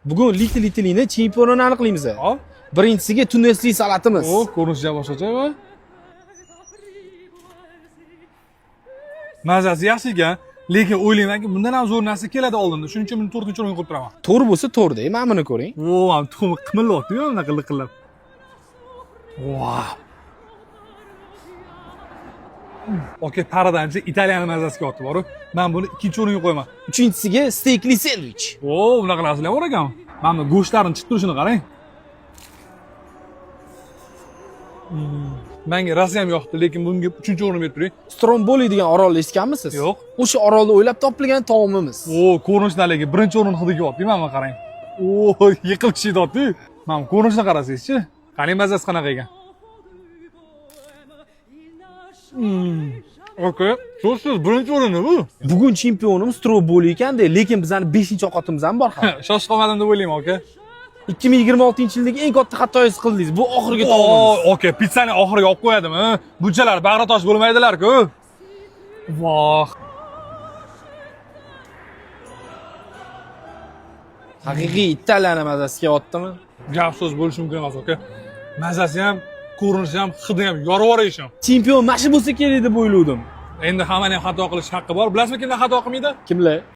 Bugun litli-litlini chempionini aniqlaymiz. Hop. Birinchisiga tuneslik salatimiz. O, ko'rinishiga boshqacha va mazasi yaxshi ekan, lekin o'ylaymanki, bundan ham zo'r narsa keladi oldinda. Shuning uchun buni 4-chi o'ringa qo'yib turaman. To'g'ri bo'lsa to'g'ri-da, mana buni ko'ring. O, ham tuxum qimilyapti-yu, bunaqa liqillab. Wow. Okey, paradanchi Italiyani mazasi kelyapti, bor-ku. Men buni 2-chi o'ringa qo'yaman. Uchinchisiga steykli sendvich. O, bunaqa narsalar bor ekan. Mana bu go'shtlarning chiqib turishini qarang. Menga rosa ham yoqdi, lekin bunga 3-chi o'ringa berib turing. Stromboli degan orolni eshitganmisiz? Yo'q. O'sha orolda o'ylab topilgan taomimiz. O, ko'rinishdan lekin birinchi o'rin hidi kelyapti, mana qarang. O, yiqilib tushyapti. Mana ko'rinishni qarasangizchi. Qani mazasi qanaqa ekan? Okey, so'zsiz birinchi o'rinni bu. Bugun chempionimiz Stromboli ekanda, lekin bizning 5-ovqatimiz ham bor hali. Shosh qolmadim deb o'ylayman, aka. 2026-yilning eng katta xatoyingizni qildingiz. Bu oxirgi taomimiz. Okey, pizzani oxiriga olib qo'yadimi? Bunchalar bag'ritosh bo'lmaydilar-ku. Voh. Haqiqiy Italiyani mazasi kelyaptimi? Gap so'z bo'lishi mumkin emas, aka. Mazasi ham, ko'rinishi ham, hidi ham yorib ishim. Chempion mashi bo'lsa kerak deb o'yladim. Endi hammaning xato qilish haqqi bor. Bilasizmi kimlar xato qilmaydi? Kimlar?